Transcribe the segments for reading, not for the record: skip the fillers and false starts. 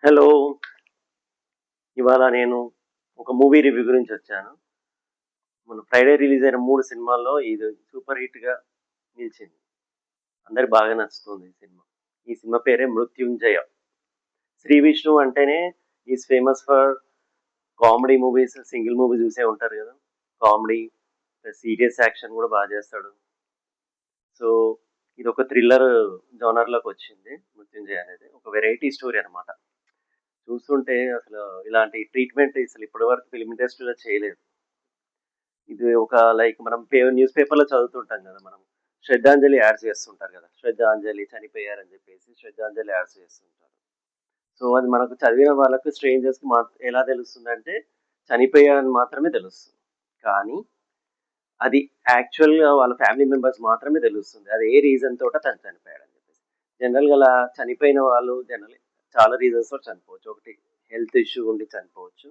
Hello! ఇవాళ నేను ఒక మూవీ రివ్యూ గురించొచ్చాను. మొన్న ఫ్రైడే రిలీజయిన 3 సినిమాల్లో ఇది సూపర్ హిట్‌గా నిలిచింది. అందరికి బాగా నచ్చుతుంది ఈ సినిమా. ఈ సినిమా పేరే 'మృత్యుంజయ'. 'శ్రీ విష్ణు' అంటేనే is famous for comedy movies, single movie జూసే ఉంటారు గదా! కామెడీ ప్లస్ సీరియస్ యాక్షన్ గూడా చేస్తాడు. సో, ఇదొక థ్రిల్లర్ జోనర్‌లోకొచ్చింది 'మృత్యుంజయ' అనేది. ఒక వెరైటీ స్టోరీ అనమాట. చూస్తుంటే అసలు ఇలాంటి ట్రీట్‌మెంట్ అసలు ఇప్పటి వరకు ఫిల్మ్ ఇండస్ట్రీలో చేయలేదు. ఇది ఒక లైక్ మనం న్యూస్ పేపర్‌లో చదువుతుంటాం గదా! మనం. శ్రద్ధాంజలి యాడ్స్ చేస్తుంటారు గదా! శ్రద్ధాంజలి చనిపోయారని జెప్పేసి శ్రద్ధాంజలి యాడ్స్ చేస్తుంటారు. సో, అది మనకు చదివిన వాళ్ళకి స్ట్రేంజర్స్‌కి ఎలా తెలుస్తుందంటే చనిపోయారని మాత్రమే తెలుస్తుంది. కానీ అది యాక్చువల్‌గా వాళ్ళ ఫ్యామిలీ మెంబర్స్ మాత్రమే తెలుస్తుంది. అది ఏ రీజన్ తోటో తను చనిపోయాడని జెప్పేసి. జనరల్‌గా అలా చనిపోయిన వాళ్ళు చాలా రీజన్స్ తోటి చనిపోవచ్చు. ఒకటి హెల్త్ ఇష్యూ ఉండి చనిపోవచ్చు.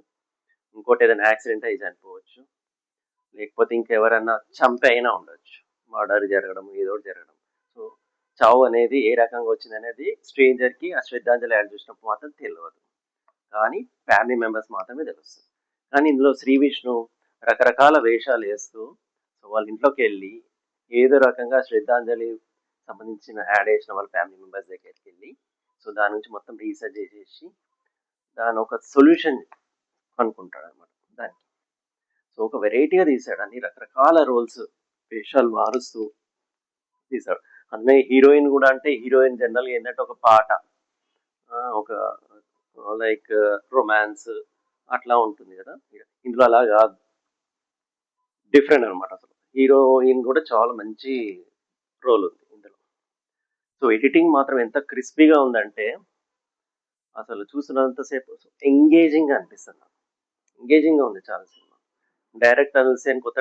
ఇంకోటి ఏదైనా యాక్సిడెంట్ అయ్యి చనిపోవచ్చు. లేకపోతే ఇంకెవరన్నా చంపి అయినా ఉండొచ్చు. మర్డర్ జరగడం, ఏదో ఒకటి జరగడం. సో, చావు అనేది ఏ రకంగా వచ్చిందనేది స్ట్రేంజర్‌కి ఆ శ్రద్ధాంజలి యాడ్ చూసినప్పుడు మాత్రం తెలవదు. కానీ ఫ్యామిలీ మెంబర్స్ మాత్రమే తెలుస్తుంది. కానీ ఇందులో శ్రీ విష్ణు రకరకాల వేషాలు వేస్తూ సో, వాళ్ళ ఇంట్లోకెళ్ళి ఏదో రకంగా శ్రద్ధాంజలి సంబంధించిన యాడ్ వేసిన వాళ్ళ ఫ్యామిలీ మెంబర్స్ దగ్గరికెళ్ళి సో, దాని నుంచి మొత్తం రీసెర్చ్ చేసేసి దాని ఒక సొల్యూషన్ అనుకుంటాడనమాట దానికి. సో, ఒక వెరైటీగా తీశాడు. అన్ని రకరకాల రోల్స్ వేషాలు మారుస్తూ తీశాడు. అందులో హీరోయిన్ గూడా అంటే హీరోయిన్ జనరల్‌గా ఏందంటే ఒక పాట, ఒక లైక్ రొమాన్స్ అట్లా ఉంటుంది గదా! ఇందులో అలా గాదు. డిఫరెంట్ అనమాట అసలు. హీరోయిన్ గూడా చాలా మంచి రోల్ ఉంది ఇందులో. సో, ఎడిటింగ్ మాత్రం ఎంత క్రిస్పీగా ఉందంటే అసలు చూసినంత సేపు ఎంగేజింగ్‌గా అనిపిస్తది నాకు. ఎంగేజింగ్‌గా ఉంది చాలా సినిమా. డైరెక్టర్ హుస్సేన్ కొత్త